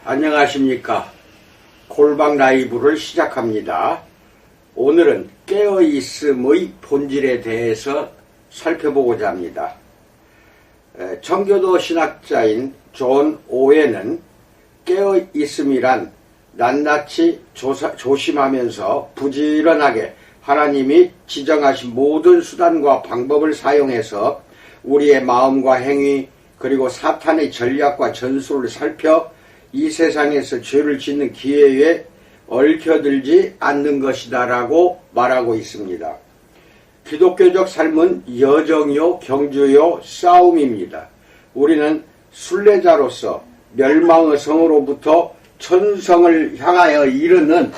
안녕하십니까. 골방 라이브를 시작합니다. 오늘은 깨어있음의 본질에 대해서 살펴보고자 합니다. 청교도 신학자인 존 오웬은 깨어있음이란 낱낱이 조심하면서 부지런하게 하나님이 지정하신 모든 수단과 방법을 사용해서 우리의 마음과 행위 그리고 사탄의 전략과 전술을 살펴 이 세상에서 죄를 짓는 기회에 얽혀들지 않는 것이다 라고 말하고 있습니다. 기독교적 삶은 여정이요 경주요 싸움입니다. 우리는 순례자로서 멸망의 성으로부터 천성을 향하여 이르는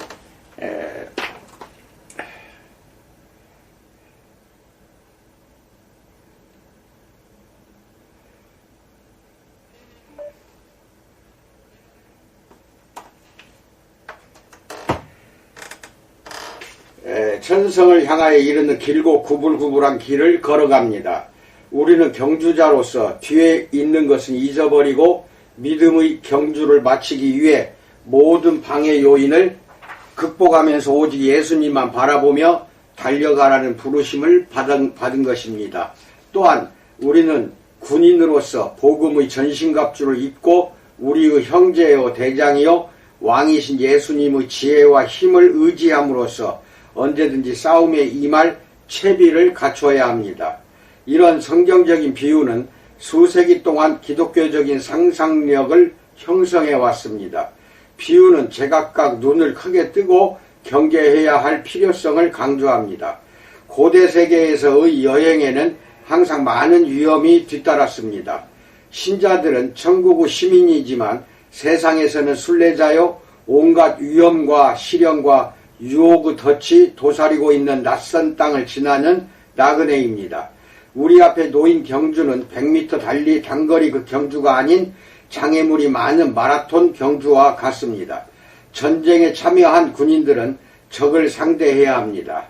천성을 향하여 이르는 길고 구불구불한 길을 걸어갑니다. 우리는 경주자로서 뒤에 있는 것은 잊어버리고 믿음의 경주를 마치기 위해 모든 방해 요인을 극복하면서 오직 예수님만 바라보며 달려가라는 부르심을 받은 것입니다. 또한 우리는 군인으로서 복음의 전신갑주를 입고 우리의 형제요 대장이요 왕이신 예수님의 지혜와 힘을 의지함으로써 언제든지 싸움에 임할 채비를 갖춰야 합니다. 이런 성경적인 비유는 수세기 동안 기독교적인 상상력을 형성해 왔습니다. 비유는 제각각 눈을 크게 뜨고 경계해야 할 필요성을 강조합니다. 고대 세계에서의 여행에는 항상 많은 위험이 뒤따랐습니다. 신자들은 천국의 시민이지만 세상에서는 순례자요 온갖 위험과 시련과 유혹의 덫이 도사리고 있는 낯선 땅을 지나는 나그네입니다. 우리 앞에 놓인 경주는 100m 달리 단거리 그 경주가 아닌 장애물이 많은 마라톤 경주와 같습니다. 전쟁에 참여한 군인들은 적을 상대해야 합니다.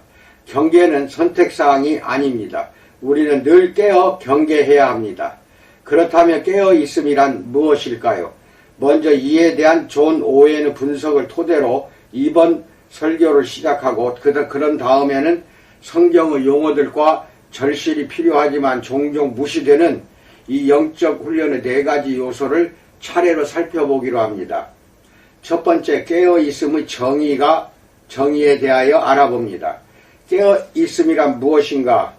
경계는 선택사항이 아닙니다. 우리는 늘 깨어 경계해야 합니다. 그렇다면 깨어있음이란 무엇일까요? 먼저 이에 대한 존 오웬의 분석을 토대로 이번 설교를 시작하고 그런 다음에는 성경의 용어들과 절실히 필요하지만 종종 무시되는 이 영적 훈련의 4가지 요소를 차례로 살펴보기로 합니다. 첫 번째, 깨어있음의 정의에 대하여 알아봅니다. 깨어있음이란 무엇인가?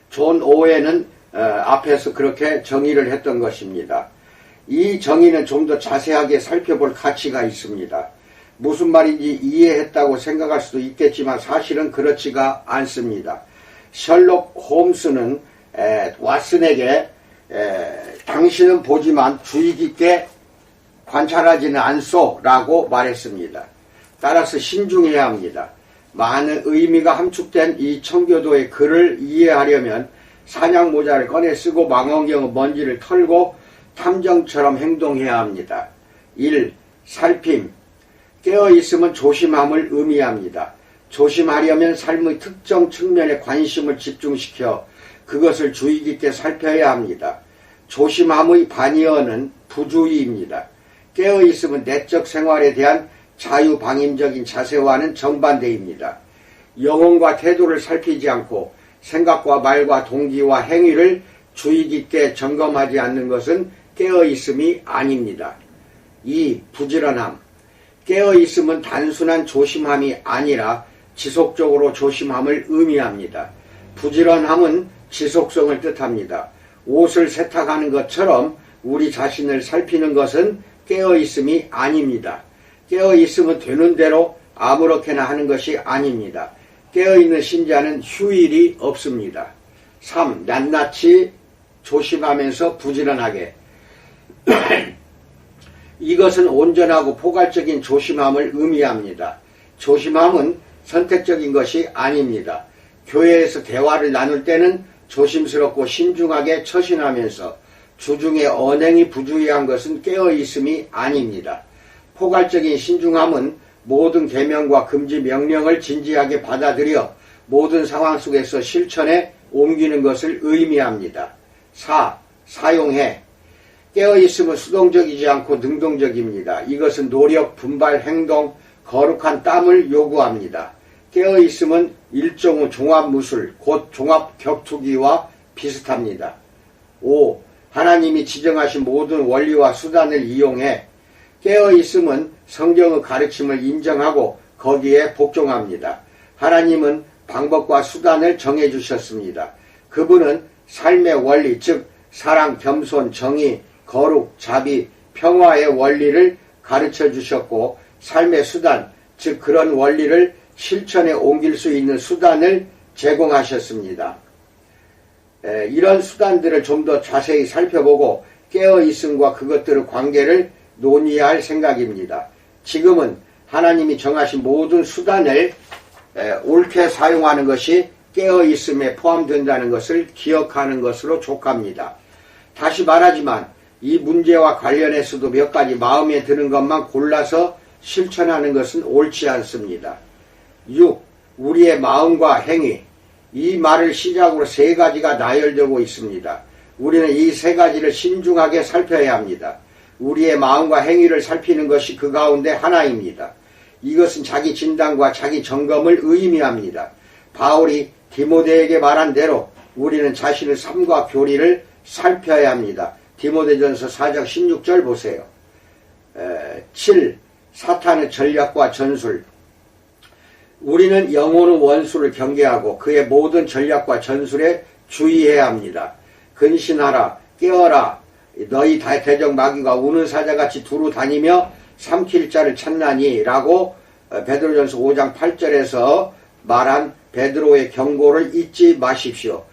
존 오웬은 앞에서 그렇게 정의를 했던 것입니다. 이 정의는 좀 더 자세하게 살펴볼 가치가 있습니다. 무슨 말인지 이해했다고 생각할 수도 있겠지만 사실은 그렇지가 않습니다. 셜록 홈스는 왓슨에게 당신은 보지만 주의 깊게 관찰하지는 않소 라고 말했습니다. 따라서 신중해야 합니다. 많은 의미가 함축된 이 청교도의 글을 이해하려면 사냥 모자를 꺼내 쓰고 망원경의 먼지를 털고 탐정처럼 행동해야 합니다. 1. 살핌. 깨어있음은 조심함을 의미합니다. 조심하려면 삶의 특정 측면에 관심을 집중시켜 그것을 주의 깊게 살펴야 합니다. 조심함의 반이어는 부주의입니다. 깨어있음은 내적 생활에 대한 자유방임적인 자세와는 정반대입니다. 영혼과 태도를 살피지 않고 생각과 말과 동기와 행위를 주의 깊게 점검하지 않는 것은 깨어있음이 아닙니다. 2. 부지런함. 깨어있음은 단순한 조심함이 아니라 지속적으로 조심함을 의미합니다. 부지런함은 지속성을 뜻합니다. 옷을 세탁하는 것처럼 우리 자신을 살피는 것은 깨어있음이 아닙니다. 깨어있음은 되는 대로 아무렇게나 하는 것이 아닙니다. 깨어있는 신자는 휴일이 없습니다. 3. 낱낱이 조심하면서 부지런하게. 이것은 온전하고 포괄적인 조심함을 의미합니다. 조심함은 선택적인 것이 아닙니다. 교회에서 대화를 나눌 때는 조심스럽고 신중하게 처신하면서 주중에 언행이 부주의한 것은 깨어있음이 아닙니다. 포괄적인 신중함은 모든 계명과 금지 명령을 진지하게 받아들여 모든 상황 속에서 실천에 옮기는 것을 의미합니다. 4. 사용해. 깨어있음은 수동적이지 않고 능동적입니다. 이것은 노력, 분발, 행동, 거룩한 땀을 요구합니다. 깨어있음은 일종의 종합무술, 곧 종합격투기와 비슷합니다. 5. 하나님이 지정하신 모든 원리와 수단을 이용해 깨어있음은 성경의 가르침을 인정하고 거기에 복종합니다. 하나님은 방법과 수단을 정해주셨습니다. 그분은 삶의 원리, 즉 사랑, 겸손, 정의, 거룩, 자비, 평화의 원리를 가르쳐 주셨고 삶의 수단, 즉 그런 원리를 실천에 옮길 수 있는 수단을 제공하셨습니다. 이런 수단들을 좀 더 자세히 살펴보고 깨어있음과 그것들의 관계를 논의할 생각입니다. 지금은 하나님이 정하신 모든 수단을 옳게 사용하는 것이 깨어있음에 포함된다는 것을 기억하는 것으로 족합니다. 다시 말하지만 이 문제와 관련해서도 몇 가지 마음에 드는 것만 골라서 실천하는 것은 옳지 않습니다. 6. 우리의 마음과 행위. 이 말을 시작으로 세 가지가 나열되고 있습니다. 우리는 이 세 가지를 신중하게 살펴야 합니다. 우리의 마음과 행위를 살피는 것이 그 가운데 하나입니다. 이것은 자기 진단과 자기 점검을 의미합니다. 바울이 디모데에게 말한 대로 우리는 자신의 삶과 교리를 살펴야 합니다. 디모데전서 4장 16절 보세요. 7. 사탄의 전략과 전술. 우리는 영혼의 원수를 경계하고 그의 모든 전략과 전술에 주의해야 합니다. 근신하라, 깨어라, 너희 대적 마귀가 우는 사자같이 두루 다니며 삼킬 자를 찾나니 라고 베드로전서 5장 8절에서 말한 베드로의 경고를 잊지 마십시오.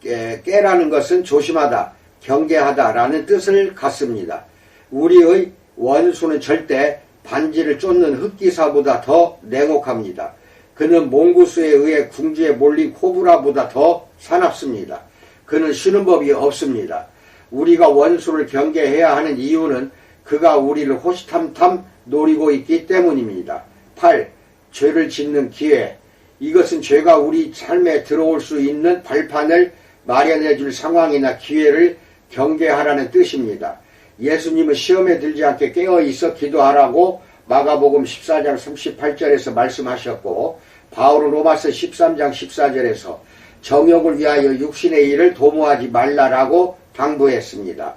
깨라는 것은 조심하다, 경계하다 라는 뜻을 갖습니다. 우리의 원수는 절대 반지를 쫓는 흑기사보다 더 냉혹합니다. 그는 몽구스에 의해 궁지에 몰린 코브라보다 더 사납습니다. 그는 쉬는 법이 없습니다. 우리가 원수를 경계해야 하는 이유는 그가 우리를 호시탐탐 노리고 있기 때문입니다. 8. 죄를 짓는 기회. 이것은 죄가 우리 삶에 들어올 수 있는 발판을 마련해 줄 상황이나 기회를 경계하라는 뜻입니다. 예수님은 시험에 들지 않게 깨어있어 기도하라고 마가복음 14장 38절에서 말씀하셨고 바울은 로마서 13장 14절에서 정욕을 위하여 육신의 일을 도모하지 말라라고 당부했습니다.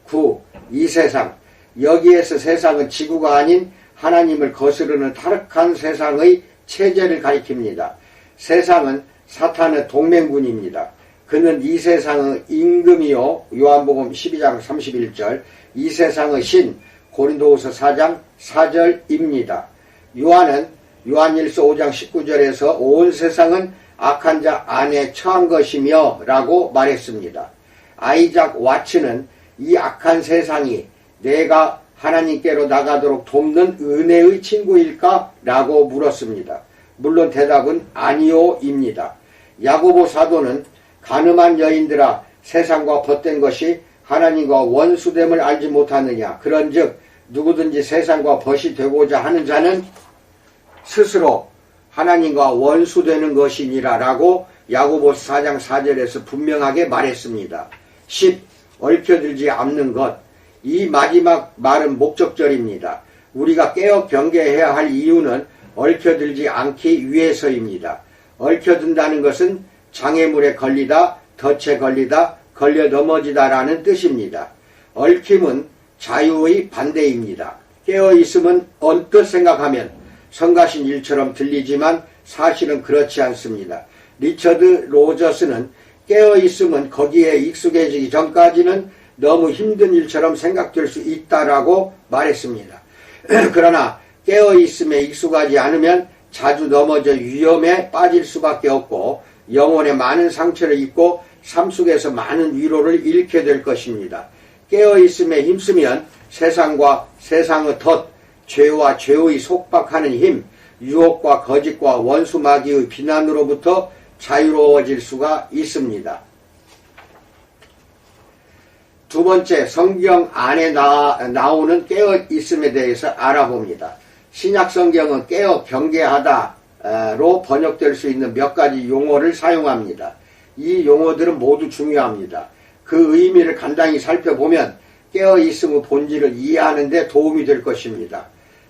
9. 이 세상. 여기에서 세상은 지구가 아닌 하나님을 거스르는 타락한 세상의 체제를 가리킵니다. 세상은 사탄의 동맹군입니다. 그는 이 세상의 임금이요 요한복음 12장 31절 이 세상의 신 고린도후서 4장 4절입니다. 요한은 요한일서 5장 19절에서 온 세상은 악한 자 안에 처한 것이며 라고 말했습니다. 아이작 와츠는 이 악한 세상이 내가 하나님께로 나가도록 돕는 은혜의 친구일까? 라고 물었습니다. 물론 대답은 아니요입니다. 야고보 사도는 가늠한 여인들아 세상과 벗된 것이 하나님과 원수됨을 알지 못하느냐. 그런즉 누구든지 세상과 벗이 되고자 하는 자는 스스로 하나님과 원수되는 것이니라 라고 야고보서 4장 4절에서 분명하게 말했습니다. 10. 얽혀들지 않는 것. 이 마지막 말은 목적절입니다. 우리가 깨어 경계해야 할 이유는 얽혀들지 않기 위해서입니다. 얽혀든다는 것은 장애물에 걸리다, 덫에 걸리다, 걸려 넘어지다 라는 뜻입니다. 얽힘은 자유의 반대입니다. 깨어있음은 언뜻 생각하면 성가신 일처럼 들리지만 사실은 그렇지 않습니다. 리처드 로저스는 깨어있음은 거기에 익숙해지기 전까지는 너무 힘든 일처럼 생각될 수 있다라고 말했습니다. 그러나 깨어있음에 익숙하지 않으면 자주 넘어져 위험에 빠질 수밖에 없고 영혼에 많은 상처를 입고 삶 속에서 많은 위로를 잃게 될 것입니다. 깨어있음에 힘쓰면 세상과 세상의 덫, 죄와 죄의 속박하는 힘, 유혹과 거짓과 원수 마귀의 비난으로부터 자유로워질 수가 있습니다. 두 번째, 성경 안에 나오는 깨어있음에 대해서 알아봅니다. 신약 성경은 깨어 경계하다로 번역될 수 있는 몇 가지 용어를 사용합니다. 이 용어들은 모두 중요합니다. 그 의미를 간단히 살펴보면 깨어있음의 본질을 이해하는 데 도움이 될 것입니다.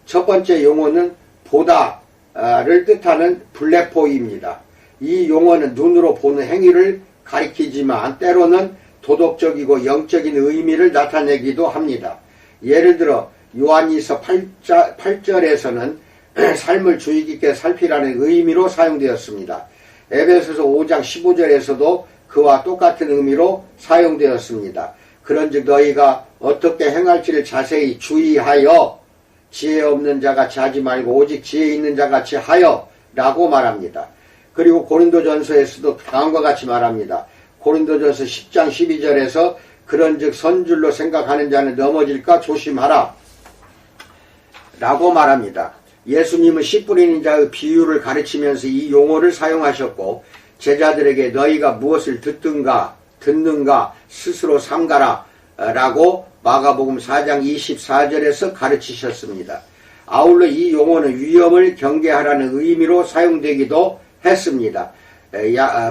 첫 번째 용어는 보다를 뜻하는 블레포입니다. 이 용어는 눈으로 보는 행위를 가리키지만 때로는 도덕적이고 영적인 의미를 나타내기도 합니다. 예를 들어 요한일서 8절에서는 삶을 주의 깊게 살피라는 의미로 사용되었습니다. 에베소서 5장 15절에서도 그와 똑같은 의미로 사용되었습니다. 그런즉 너희가 어떻게 행할지를 자세히 주의하여 지혜 없는 자같이 하지 말고 오직 지혜 있는 자같이 하여 라고 말합니다. 그리고 고린도전서에서도 다음과 같이 말합니다. 고린도전서 10장 12절에서 그런즉 선줄로 생각하는 자는 넘어질까 조심하라 라고 말합니다. 예수님은 씨 뿌리는 자의 비유를 가르치면서 이 용어를 사용하셨고 제자들에게 너희가 무엇을 듣는가 스스로 삼가라 라고 마가복음 4장 24절에서 가르치셨습니다. 아울러 이 용어는 위험을 경계하라는 의미로 사용되기도 했습니다.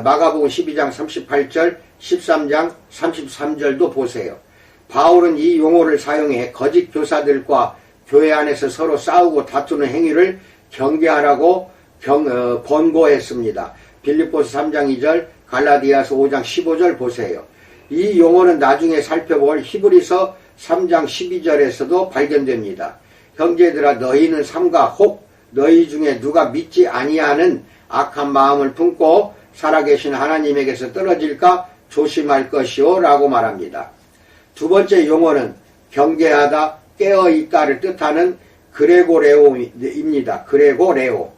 마가복음 12장 38절 13장 33절도 보세요. 바울은 이 용어를 사용해 거짓 교사들과 교회 안에서 서로 싸우고 다투는 행위를 경계하라고 권고했습니다. 빌립보서 3장 2절 갈라디아서 5장 15절 보세요. 이 용어는 나중에 살펴볼 히브리서 3장 12절에서도 발견됩니다. 형제들아 너희는 삼가 혹 너희 중에 누가 믿지 아니하는 악한 마음을 품고 살아계신 하나님에게서 떨어질까 조심할 것이오 라고 말합니다. 두 번째 용어는 경계하다 깨어있다를 뜻하는 그레고레오입니다. 그레고레오.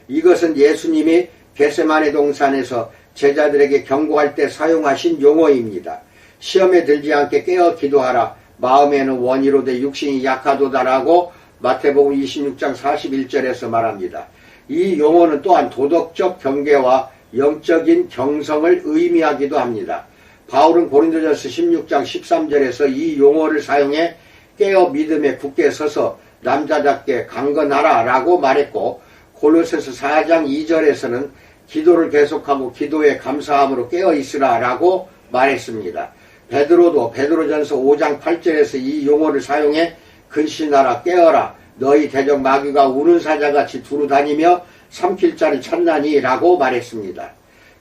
이것은 예수님이 겟세마네 동산에서 제자들에게 경고할 때 사용하신 용어입니다. 시험에 들지 않게 깨어 기도하라. 마음에는 원이로되 육신이 약하도다라고 마태복음 26장 41절에서 말합니다. 이 용어는 또한 도덕적 경계와 영적인 경성을 의미하기도 합니다. 바울은 고린도전서 16장 13절에서 이 용어를 사용해 깨어 믿음에 굳게 서서 남자답게 강건하라 라고 말했고 골로새서 4장 2절에서는 기도를 계속하고 기도에 감사함으로 깨어 있으라 라고 말했습니다. 베드로도 베드로전서 5장 8절에서 이 용어를 사용해 근신하라 깨어라 너희 대적 마귀가 우는 사자같이 두루 다니며 삼킬 자를 찾나니 라고 말했습니다.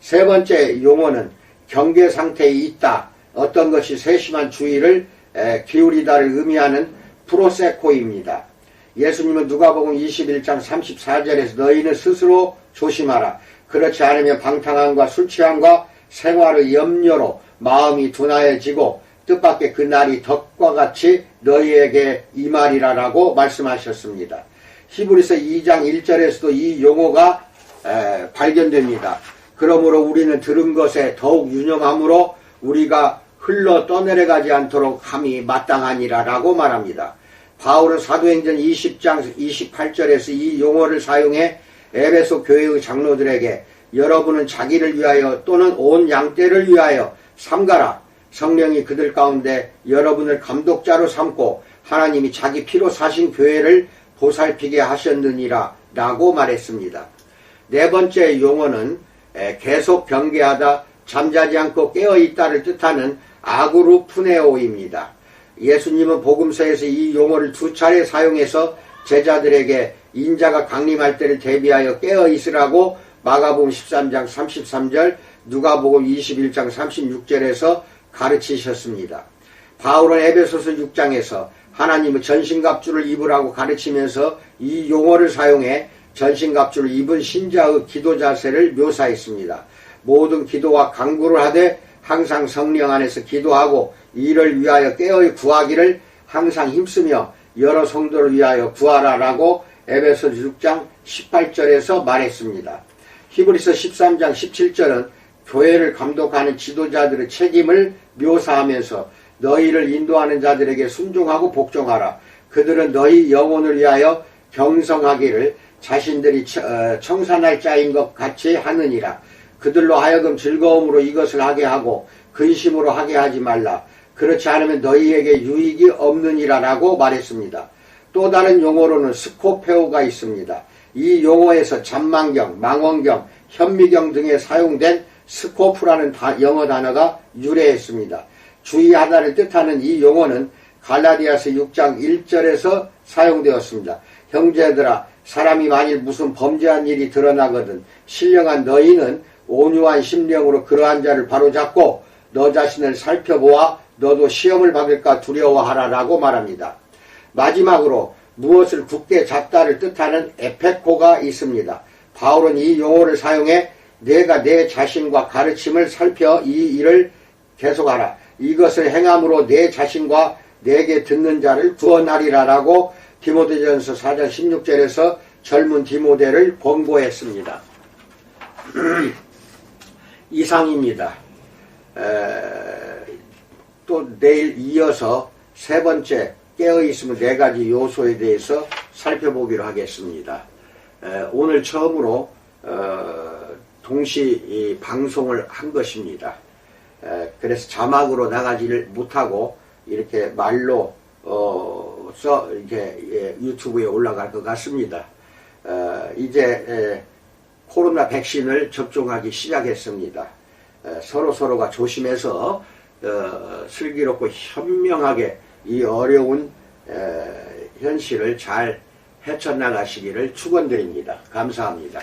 세 번째 용어는 경계 상태에 있다 어떤 것이 세심한 주의를 기울이다를 의미하는 프로세코입니다. 예수님은 누가복음 21장 34절에서 너희는 스스로 조심하라. 그렇지 않으면 방탕함과 술취함과 생활의 염려로 마음이 둔하여지고 뜻밖의 그 날이 덕과 같이 너희에게 임하리라라고 말씀하셨습니다. 히브리서 2장 1절에서도 이 용어가 발견됩니다. 그러므로 우리는 들은 것에 더욱 유념함으로 우리가 흘러 떠내려가지 않도록 함이 마땅하니라라고 말합니다. 바울은 사도행전 20장 28절에서 이 용어를 사용해 에베소 교회의 장로들에게 여러분은 자기를 위하여 또는 온 양떼를 위하여 삼가라. 성령이 그들 가운데 여러분을 감독자로 삼고 하나님이 자기 피로 사신 교회를 보살피게 하셨느니라 라고 말했습니다. 네 번째 용어는 계속 경계하다 잠자지 않고 깨어있다를 뜻하는 아그루프네오입니다. 예수님은 복음서에서 이 용어를 두 차례 사용해서 제자들에게 인자가 강림할 때를 대비하여 깨어있으라고 마가복음 13장 33절 누가복음 21장 36절에서 가르치셨습니다. 바울은 에베소서 6장에서 하나님은 전신갑주를 입으라고 가르치면서 이 용어를 사용해 전신갑주를 입은 신자의 기도 자세를 묘사했습니다. 모든 기도와 간구를 하되 항상 성령 안에서 기도하고 이를 위하여 깨어 구하기를 항상 힘쓰며 여러 성도를 위하여 구하라라고 에베소 6장 18절에서 말했습니다. 히브리서 13장 17절은 교회를 감독하는 지도자들의 책임을 묘사하면서 너희를 인도하는 자들에게 순종하고 복종하라. 그들은 너희 영혼을 위하여 경성하기를 자신들이 청산할 자인 것 같이 하느니라. 그들로 하여금 즐거움으로 이것을 하게 하고 근심으로 하게 하지 말라. 그렇지 않으면 너희에게 유익이 없느니라 라고 말했습니다. 또 다른 용어로는 스코페오가 있습니다. 이 용어에서 잠망경, 망원경, 현미경 등에 사용된 스코프라는 영어 단어가 유래했습니다. 주의하다를 뜻하는 이 용어는 갈라디아서 6장 1절에서 사용되었습니다. 형제들아, 사람이 만일 무슨 범죄한 일이 드러나거든 신령한 너희는 온유한 심령으로 그러한 자를 바로잡고 너 자신을 살펴보아 너도 시험을 받을까 두려워하라라고 말합니다. 마지막으로 무엇을 굳게 잡다를 뜻하는 에페코가 있습니다. 바울은 이 용어를 사용해 내가 내 자신과 가르침을 살펴 이 일을 계속하라. 이것을 행함으로 내 자신과 내게 듣는 자를 구원하리라라고 디모데전서 4장 16절에서 젊은 디모데를 권고했습니다. 이상입니다. 또 내일 이어서 세 번째 깨어있음의 네 가지 요소에 대해서 살펴보기로 하겠습니다. 오늘 처음으로 동시 방송을 한 것입니다. 그래서 자막으로 나가지를 못하고 이렇게 말로 이렇게 유튜브에 올라갈 것 같습니다. 이제 코로나 백신을 접종하기 시작했습니다. 서로가 조심해서 슬기롭고 현명하게 이 어려운 현실을 잘 헤쳐나가시기를 축원드립니다. 감사합니다.